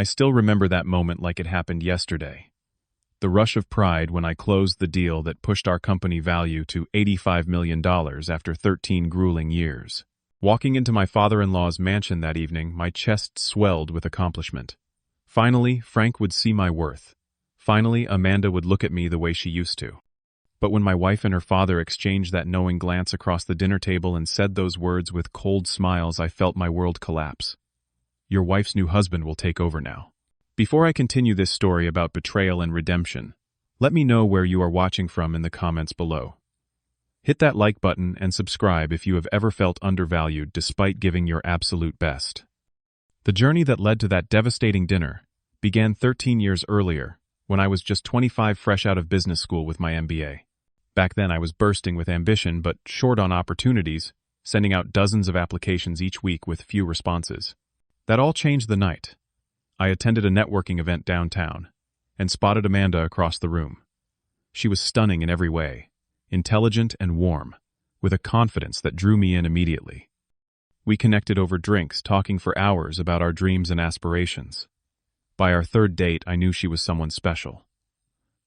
I still remember that moment like it happened yesterday. The rush of pride when I closed the deal that pushed our company value to $85 million after 13 grueling years. Walking into my father-in-law's mansion that evening, my chest swelled with accomplishment. Finally, Frank would see my worth. Finally, Amanda would look at me the way she used to. But when my wife and her father exchanged that knowing glance across the dinner table and said those words with cold smiles, I felt my world collapse. Your wife's new husband will take over now. Before I continue this story about betrayal and redemption, let me know where you are watching from in the comments below. Hit that like button and subscribe if you have ever felt undervalued despite giving your absolute best. The journey that led to that devastating dinner began 13 years earlier, when I was just 25, fresh out of business school with my MBA. Back then I was bursting with ambition but short on opportunities, sending out dozens of applications each week with few responses. That all changed the night. I attended a networking event downtown and spotted Amanda across the room. She was stunning in every way, intelligent and warm, with a confidence that drew me in immediately. We connected over drinks, talking for hours about our dreams and aspirations. By our third date, I knew she was someone special.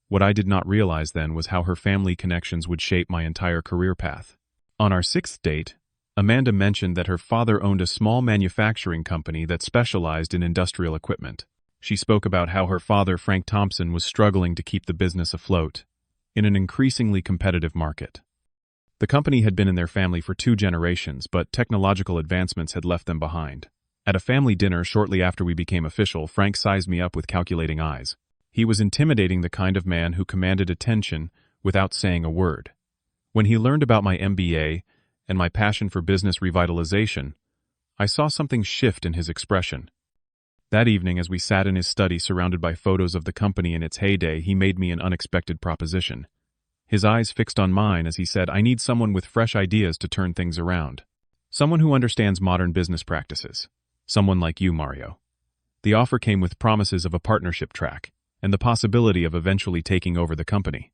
What I did not realize then was how her family connections would shape my entire career path. On our sixth date, Amanda mentioned that her father owned a small manufacturing company that specialized in industrial equipment. She spoke about how her father, Frank Thompson, was struggling to keep the business afloat in an increasingly competitive market. The company had been in their family for 2 generations, but technological advancements had left them behind. At a family dinner shortly after we became official, Frank sized me up with calculating eyes. He was intimidating, the kind of man who commanded attention without saying a word. When he learned about my MBA and my passion for business revitalization, I saw something shift in his expression. That evening, as we sat in his study surrounded by photos of the company in its heyday, he made me an unexpected proposition. His eyes fixed on mine as he said, "I need someone with fresh ideas to turn things around. Someone who understands modern business practices. Someone like you, Mario." The offer came with promises of a partnership track and the possibility of eventually taking over the company.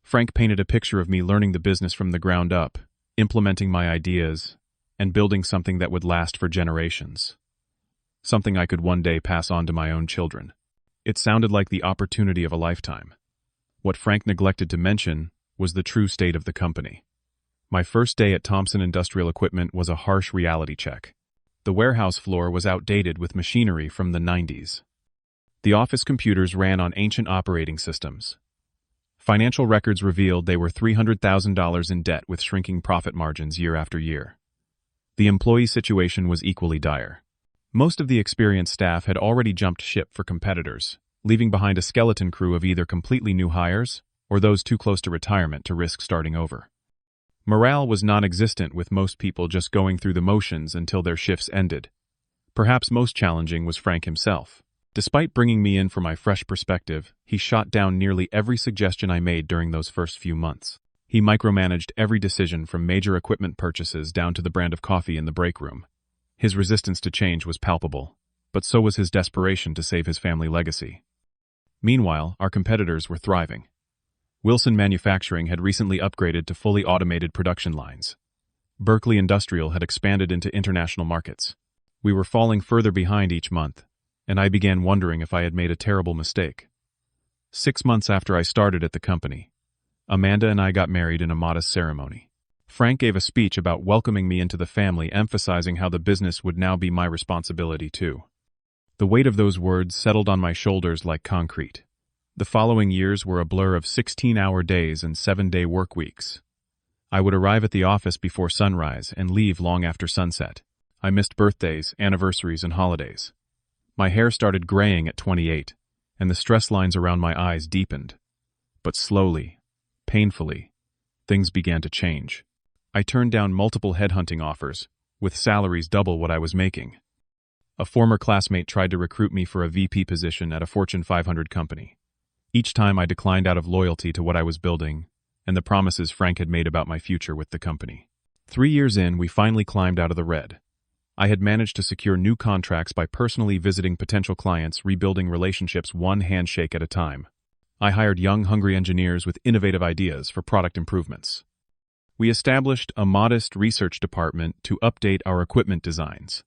Frank painted a picture of me learning the business from the ground up, implementing my ideas, and building something that would last for generations. Something I could one day pass on to my own children. It sounded like the opportunity of a lifetime. What Frank neglected to mention was the true state of the company. My first day at Thompson Industrial Equipment was a harsh reality check. The warehouse floor was outdated with machinery from the 90s. The office computers ran on ancient operating systems. Financial records revealed they were $300,000 in debt with shrinking profit margins year after year. The employee situation was equally dire. Most of the experienced staff had already jumped ship for competitors, leaving behind a skeleton crew of either completely new hires or those too close to retirement to risk starting over. Morale was non-existent, with most people just going through the motions until their shifts ended. Perhaps most challenging was Frank himself. Despite bringing me in for my fresh perspective, he shot down nearly every suggestion I made during those first few months. He micromanaged every decision, from major equipment purchases down to the brand of coffee in the break room. His resistance to change was palpable, but so was his desperation to save his family legacy. Meanwhile, our competitors were thriving. Wilson Manufacturing had recently upgraded to fully automated production lines. Berkeley Industrial had expanded into international markets. We were falling further behind each month, and I began wondering if I had made a terrible mistake. 6 months after I started at the company, Amanda and I got married in a modest ceremony. Frank gave a speech about welcoming me into the family, emphasizing how the business would now be my responsibility too. The weight of those words settled on my shoulders like concrete. The following years were a blur of 16-hour days and 7-day work weeks. I would arrive at the office before sunrise and leave long after sunset. I missed birthdays, anniversaries, and holidays. My hair started graying at 28, and the stress lines around my eyes deepened. But slowly, painfully, things began to change. I turned down multiple headhunting offers, with salaries double what I was making. A former classmate tried to recruit me for a VP position at a Fortune 500 company. Each time I declined out of loyalty to what I was building and the promises Frank had made about my future with the company. 3 years in, we finally climbed out of the red. I had managed to secure new contracts by personally visiting potential clients, rebuilding relationships one handshake at a time. I hired young, hungry engineers with innovative ideas for product improvements. We established a modest research department to update our equipment designs.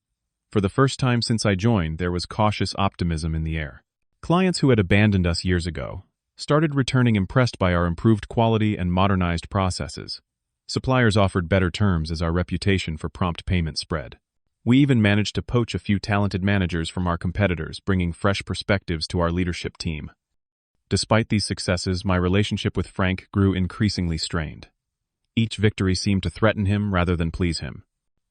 For the first time since I joined, there was cautious optimism in the air. Clients who had abandoned us years ago started returning impressed by our improved quality and modernized processes. Suppliers offered better terms as our reputation for prompt payment spread. We even managed to poach a few talented managers from our competitors, bringing fresh perspectives to our leadership team. Despite these successes, my relationship with Frank grew increasingly strained. Each victory seemed to threaten him rather than please him.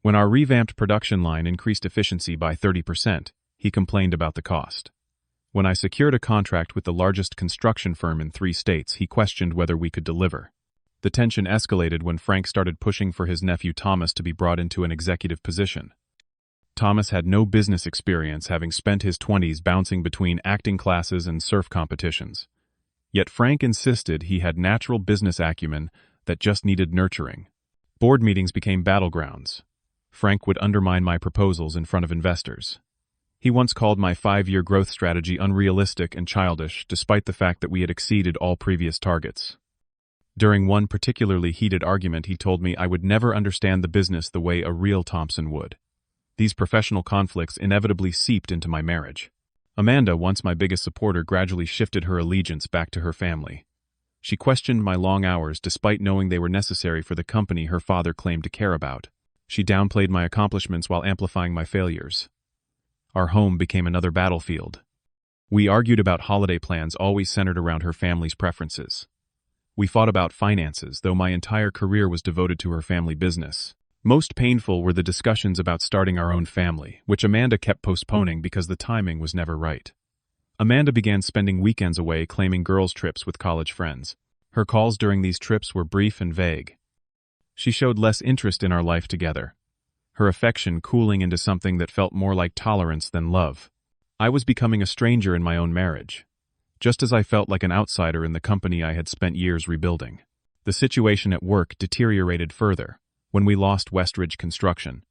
When our revamped production line increased efficiency by 30%, he complained about the cost. When I secured a contract with the largest construction firm in 3 states, he questioned whether we could deliver. The tension escalated when Frank started pushing for his nephew Thomas to be brought into an executive position. Thomas had no business experience, having spent his 20s bouncing between acting classes and surf competitions. Yet Frank insisted he had natural business acumen that just needed nurturing. Board meetings became battlegrounds. Frank would undermine my proposals in front of investors. He once called my 5-year growth strategy unrealistic and childish, despite the fact that we had exceeded all previous targets. During one particularly heated argument, he told me I would never understand the business the way a real Thompson would. These professional conflicts inevitably seeped into my marriage. Amanda, once my biggest supporter, gradually shifted her allegiance back to her family. She questioned my long hours despite knowing they were necessary for the company her father claimed to care about. She downplayed my accomplishments while amplifying my failures. Our home became another battlefield. We argued about holiday plans, always centered around her family's preferences. We fought about finances, though my entire career was devoted to her family business. Most painful were the discussions about starting our own family, which Amanda kept postponing because the timing was never right. Amanda began spending weekends away, claiming girls' trips with college friends. Her calls during these trips were brief and vague. She showed less interest in our life together, her affection cooling into something that felt more like tolerance than love. I was becoming a stranger in my own marriage, just as I felt like an outsider in the company I had spent years rebuilding. The situation at work deteriorated further when we lost Westridge Construction,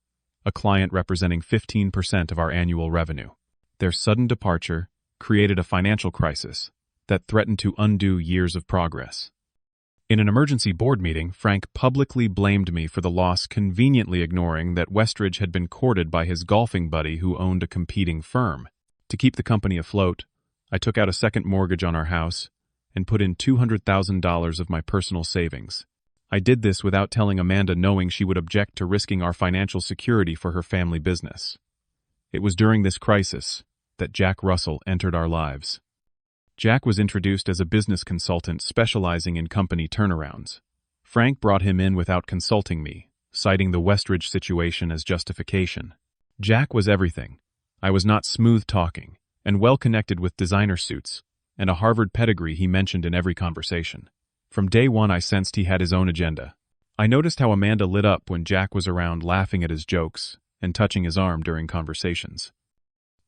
a client representing 15% of our annual revenue. Their sudden departure created a financial crisis that threatened to undo years of progress. In an emergency board meeting, Frank publicly blamed me for the loss, conveniently ignoring that Westridge had been courted by his golfing buddy who owned a competing firm. To keep the company afloat, I took out a second mortgage on our house and put in $200,000 of my personal savings. I did this without telling Amanda, knowing she would object to risking our financial security for her family business. It was during this crisis that Jack Russell entered our lives. Jack was introduced as a business consultant specializing in company turnarounds. Frank brought him in without consulting me, citing the Westridge situation as justification. Jack was everything. I was not smooth-talking, and well-connected with designer suits, and a Harvard pedigree he mentioned in every conversation. From day one, I sensed he had his own agenda. I noticed how Amanda lit up when Jack was around, laughing at his jokes and touching his arm during conversations.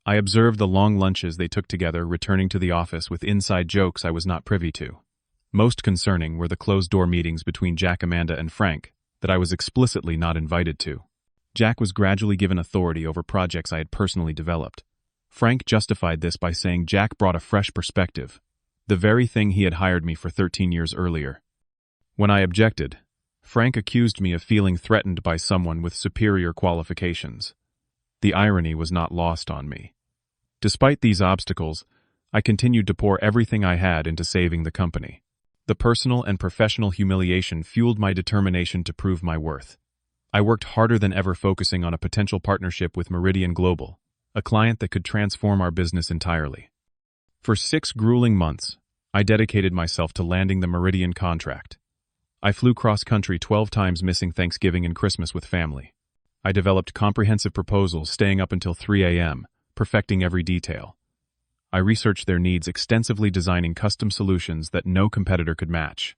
I observed the long lunches they took together, returning to the office with inside jokes I was not privy to. Most concerning were the closed-door meetings between Jack, Amanda, and Frank that I was explicitly not invited to. Jack was gradually given authority over projects I had personally developed. Frank justified this by saying Jack brought a fresh perspective, the very thing he had hired me for 13 years earlier. When I objected, Frank accused me of feeling threatened by someone with superior qualifications. The irony was not lost on me. Despite these obstacles, I continued to pour everything I had into saving the company. The personal and professional humiliation fueled my determination to prove my worth. I worked harder than ever, focusing on a potential partnership with Meridian Global, a client that could transform our business entirely. For 6 grueling months, I dedicated myself to landing the Meridian contract. I flew cross-country 12 times, missing Thanksgiving and Christmas with family. I developed comprehensive proposals, staying up until 3 a.m., perfecting every detail. I researched their needs extensively, designing custom solutions that no competitor could match.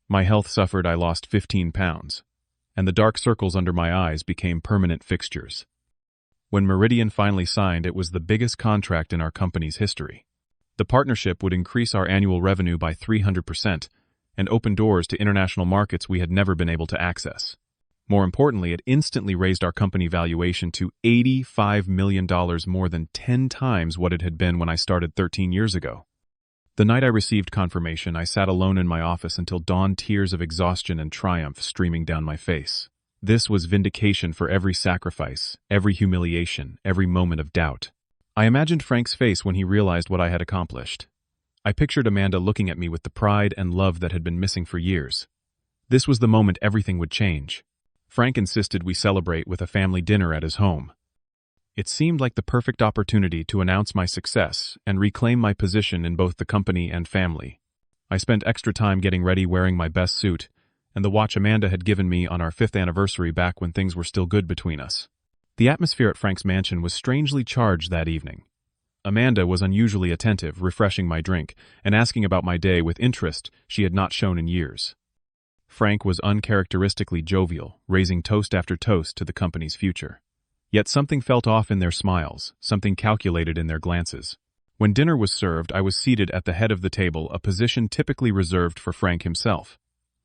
My health suffered. I lost 15 pounds, and the dark circles under my eyes became permanent fixtures. When Meridian finally signed, it was the biggest contract in our company's history. The partnership would increase our annual revenue by 300% and open doors to international markets we had never been able to access. More importantly, it instantly raised our company valuation to $85 million, more than 10 times what it had been when I started 13 years ago. The night I received confirmation, I sat alone in my office until dawn, tears of exhaustion and triumph streaming down my face. This was vindication for every sacrifice, every humiliation, every moment of doubt. I imagined Frank's face when he realized what I had accomplished. I pictured Amanda looking at me with the pride and love that had been missing for years. This was the moment everything would change. Frank insisted we celebrate with a family dinner at his home. It seemed like the perfect opportunity to announce my success and reclaim my position in both the company and family. I spent extra time getting ready wearing my best suit, and the watch Amanda had given me on our 5th anniversary back when things were still good between us. The atmosphere at Frank's mansion was strangely charged that evening. Amanda was unusually attentive, refreshing my drink, and asking about my day with interest she had not shown in years. Frank was uncharacteristically jovial, raising toast after toast to the company's future. Yet something felt off in their smiles, something calculated in their glances. When dinner was served, I was seated at the head of the table, a position typically reserved for Frank himself.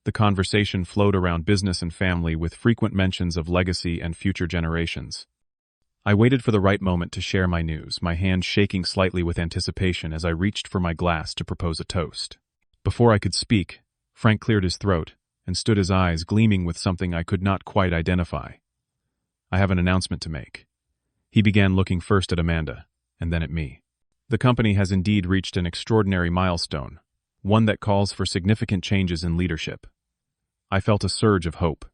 The conversation flowed around business and family with frequent mentions of legacy and future generations. I waited for the right moment to share my news, my hand shaking slightly with anticipation as I reached for my glass to propose a toast. Before I could speak, Frank cleared his throat and stood, his eyes gleaming with something I could not quite identify. "I have an announcement to make." He began, looking first at Amanda, and then at me. "The company has indeed reached an extraordinary milestone, one that calls for significant changes in leadership." I felt a surge of hope.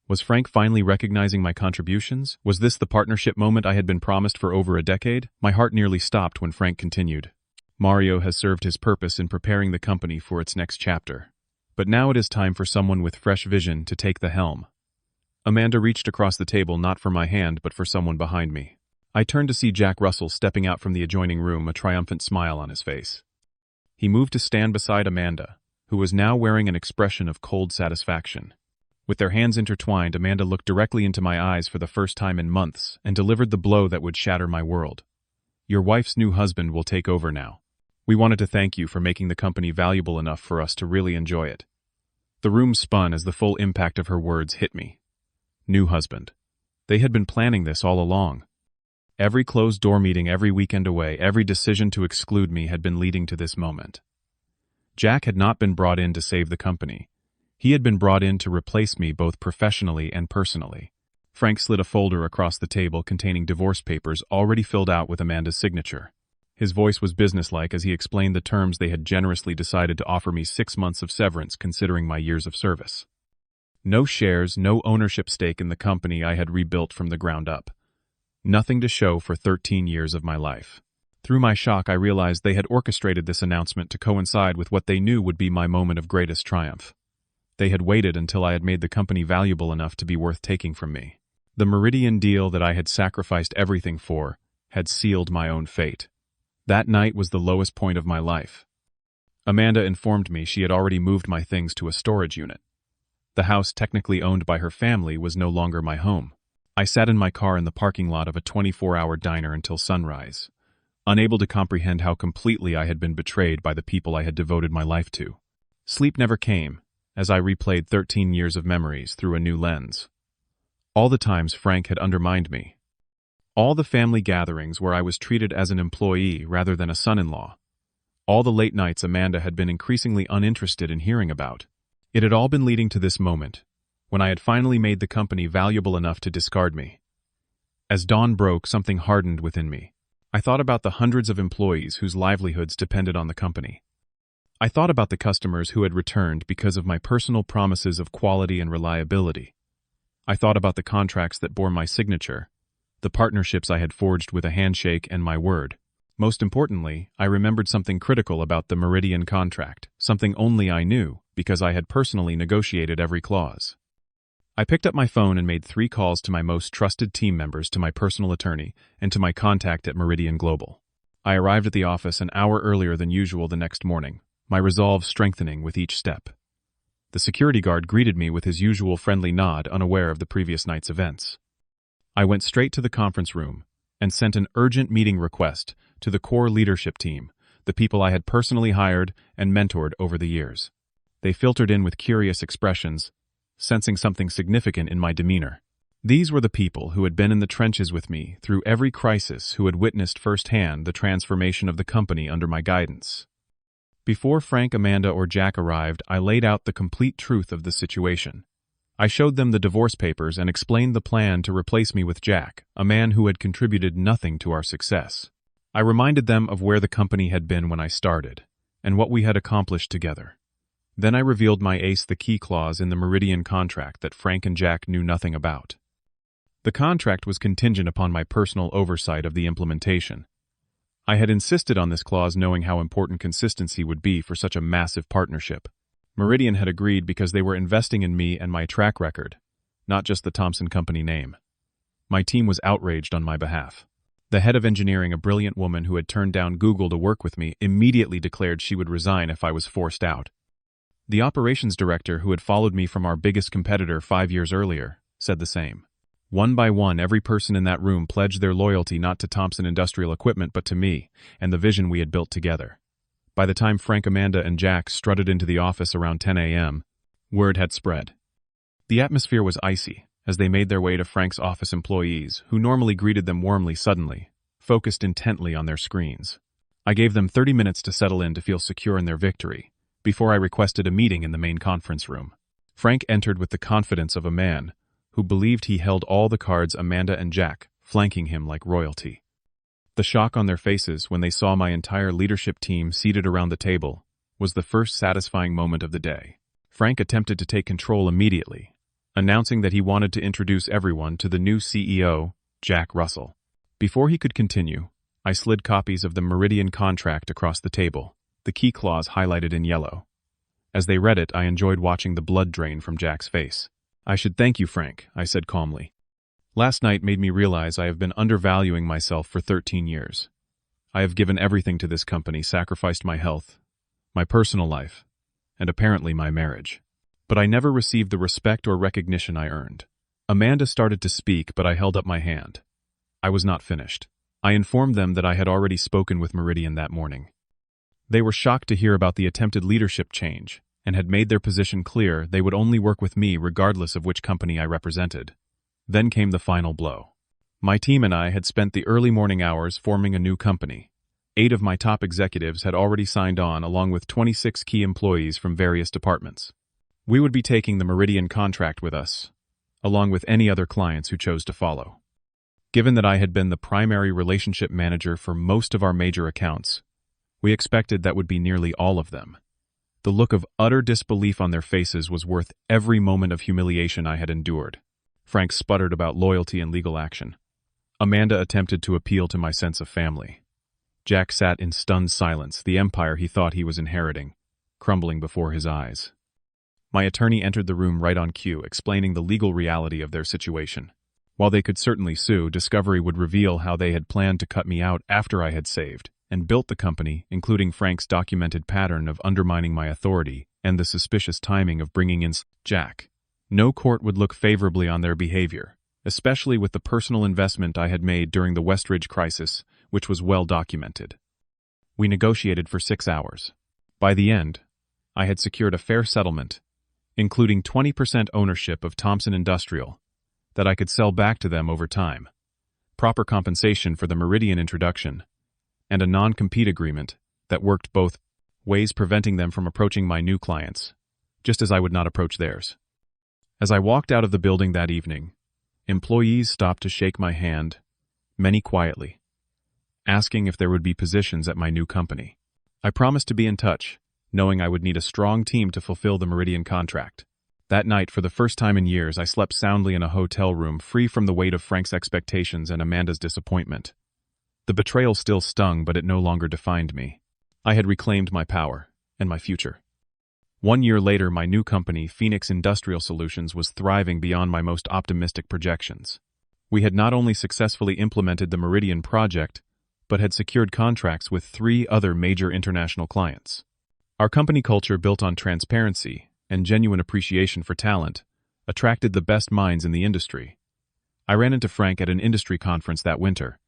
Was Frank finally recognizing my contributions? Was this the partnership moment I had been promised for over a decade? My heart nearly stopped when Frank continued. "Mario has served his purpose in preparing the company for its next chapter. But now it is time for someone with fresh vision to take the helm." Amanda reached across the table, not for my hand, but for someone behind me. I turned to see Jack Russell stepping out from the adjoining room, a triumphant smile on his face. He moved to stand beside Amanda, who was now wearing an expression of cold satisfaction. With their hands intertwined, Amanda looked directly into my eyes for the first time in months and delivered the blow that would shatter my world. "Your wife's new husband will take over now. We wanted to thank you for making the company valuable enough for us to really enjoy it." The room spun as the full impact of her words hit me. New husband. They had been planning this all along. Every closed-door meeting, every weekend away, every decision to exclude me had been leading to this moment. Jack had not been brought in to save the company. He had been brought in to replace me both professionally and personally. Frank slid a folder across the table containing divorce papers already filled out with Amanda's signature. His voice was businesslike as he explained the terms they had generously decided to offer me 6 months of severance considering my years of service. No shares, no ownership stake in the company I had rebuilt from the ground up. Nothing to show for 13 years of my life. Through my shock, I realized they had orchestrated this announcement to coincide with what they knew would be my moment of greatest triumph. They had waited until I had made the company valuable enough to be worth taking from me. The Meridian deal that I had sacrificed everything for had sealed my own fate. That night was the lowest point of my life. Amanda informed me she had already moved my things to a storage unit. The house, technically owned by her family, was no longer my home. I sat in my car in the parking lot of a 24-hour diner until sunrise, unable to comprehend how completely I had been betrayed by the people I had devoted my life to. Sleep never came, as I replayed 13 years of memories through a new lens. All the times Frank had undermined me. All the family gatherings where I was treated as an employee rather than a son-in-law. All the late nights Amanda had been increasingly uninterested in hearing about. It had all been leading to this moment, when I had finally made the company valuable enough to discard me. As dawn broke, something hardened within me. I thought about the hundreds of employees whose livelihoods depended on the company. I thought about the customers who had returned because of my personal promises of quality and reliability. I thought about the contracts that bore my signature, the partnerships I had forged with a handshake and my word. Most importantly, I remembered something critical about the Meridian contract, something only I knew because I had personally negotiated every clause. I picked up my phone and made 3 calls to my most trusted team members, to my personal attorney, and to my contact at Meridian Global. I arrived at the office an hour earlier than usual the next morning, my resolve strengthening with each step. The security guard greeted me with his usual friendly nod, unaware of the previous night's events. I went straight to the conference room and sent an urgent meeting request to the core leadership team, the people I had personally hired and mentored over the years. They filtered in with curious expressions, sensing something significant in my demeanor. These were the people who had been in the trenches with me through every crisis, who had witnessed firsthand the transformation of the company under my guidance. Before Frank, Amanda, or Jack arrived, I laid out the complete truth of the situation. I showed them the divorce papers and explained the plan to replace me with Jack, a man who had contributed nothing to our success. I reminded them of where the company had been when I started, and what we had accomplished together. Then I revealed my ace the key clause in the Meridian contract that Frank and Jack knew nothing about. The contract was contingent upon my personal oversight of the implementation. I had insisted on this clause knowing how important consistency would be for such a massive partnership. Meridian had agreed because they were investing in me and my track record, not just the Thompson Company name. My team was outraged on my behalf. The head of engineering, a brilliant woman who had turned down Google to work with me, immediately declared she would resign if I was forced out. The operations director, who had followed me from our biggest competitor 5 years earlier, said the same. One by one, every person in that room pledged their loyalty not to Thompson Industrial Equipment but to me and the vision we had built together. By the time Frank, Amanda, and Jack strutted into the office around 10 a.m., word had spread. The atmosphere was icy as they made their way to Frank's office. Employees, who normally greeted them warmly, suddenly focused intently on their screens. I gave them 30 minutes to settle in to feel secure in their victory, before I requested a meeting in the main conference room. Frank entered with the confidence of a man who believed he held all the cards, Amanda and Jack flanking him like royalty. The shock on their faces when they saw my entire leadership team seated around the table was the first satisfying moment of the day. Frank attempted to take control immediately, announcing that he wanted to introduce everyone to the new CEO, Jack Russell. Before he could continue, I slid copies of the Meridian contract across the table, the key clause highlighted in yellow. As they read it, I enjoyed watching the blood drain from Jack's face. "I should thank you, Frank," I said calmly. "Last night made me realize I have been undervaluing myself for 13 years. I have given everything to this company, sacrificed my health, my personal life, and apparently my marriage. But I never received the respect or recognition I earned." Amanda started to speak, but I held up my hand. I was not finished. I informed them that I had already spoken with Meridian that morning. They were shocked to hear about the attempted leadership change, and had made their position clear they would only work with me regardless of which company I represented. Then came the final blow. My team and I had spent the early morning hours forming a new company. 8 of my top executives had already signed on, along with 26 key employees from various departments. We would be taking the Meridian contract with us, along with any other clients who chose to follow. Given that I had been the primary relationship manager for most of our major accounts, we expected that would be nearly all of them. The look of utter disbelief on their faces was worth every moment of humiliation I had endured. Frank sputtered about loyalty and legal action. Amanda attempted to appeal to my sense of family. Jack sat in stunned silence, the empire he thought he was inheriting, crumbling before his eyes. My attorney entered the room right on cue, explaining the legal reality of their situation. While they could certainly sue, discovery would reveal how they had planned to cut me out after I had saved and built the company, including Frank's documented pattern of undermining my authority and the suspicious timing of bringing in Jack. No court would look favorably on their behavior, especially with the personal investment I had made during the Westridge crisis, which was well documented. We negotiated for 6 hours. By the end, I had secured a fair settlement, including 20% ownership of Thompson Industrial, that I could sell back to them over time, proper compensation for the Meridian introduction, and a non-compete agreement that worked both ways, preventing them from approaching my new clients, just as I would not approach theirs. As I walked out of the building that evening, employees stopped to shake my hand, many quietly, asking if there would be positions at my new company. I promised to be in touch, knowing I would need a strong team to fulfill the Meridian contract. That night, for the first time in years, I slept soundly in a hotel room, free from the weight of Frank's expectations and Amanda's disappointment. The betrayal still stung, but it no longer defined me. I had reclaimed my power and my future. 1 year later, my new company, Phoenix Industrial Solutions, was thriving beyond my most optimistic projections. We had not only successfully implemented the Meridian project, but had secured contracts with 3 other major international clients. Our company culture, built on transparency and genuine appreciation for talent, attracted the best minds in the industry. I ran into Frank at an industry conference that winter.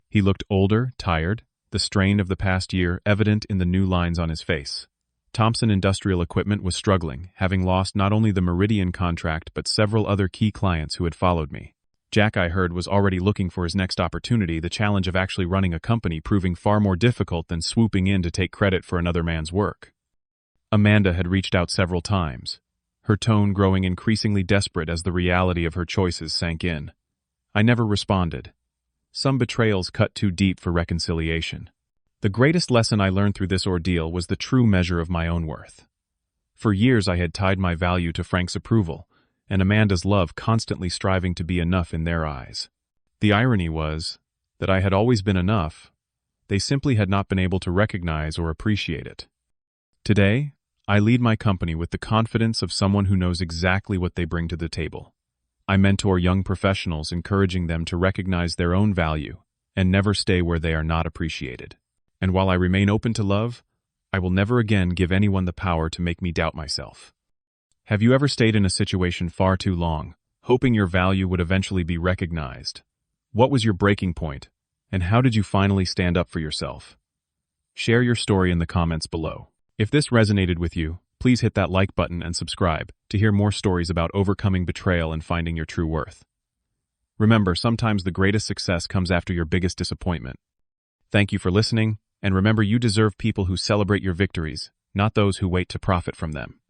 He looked older, tired, the strain of the past year evident in the new lines on his face. Thompson Industrial Equipment was struggling, having lost not only the Meridian contract but several other key clients who had followed me. Jack, I heard, was already looking for his next opportunity, the challenge of actually running a company proving far more difficult than swooping in to take credit for another man's work. Amanda had reached out several times, her tone growing increasingly desperate as the reality of her choices sank in. I never responded. Some betrayals cut too deep for reconciliation. The greatest lesson I learned through this ordeal was the true measure of my own worth. For years I had tied my value to Frank's approval, and Amanda's love constantly striving to be enough in their eyes. The irony was that I had always been enough. They simply had not been able to recognize or appreciate it. Today, I lead my company with the confidence of someone who knows exactly what they bring to the table. I mentor young professionals, encouraging them to recognize their own value and never stay where they are not appreciated. And while I remain open to love, I will never again give anyone the power to make me doubt myself. Have you ever stayed in a situation far too long, hoping your value would eventually be recognized? What was your breaking point, and how did you finally stand up for yourself? Share your story in the comments below. If this resonated with you, please hit that like button and subscribe to hear more stories about overcoming betrayal and finding your true worth. Remember, sometimes the greatest success comes after your biggest disappointment. Thank you for listening, and remember, you deserve people who celebrate your victories, not those who wait to profit from them.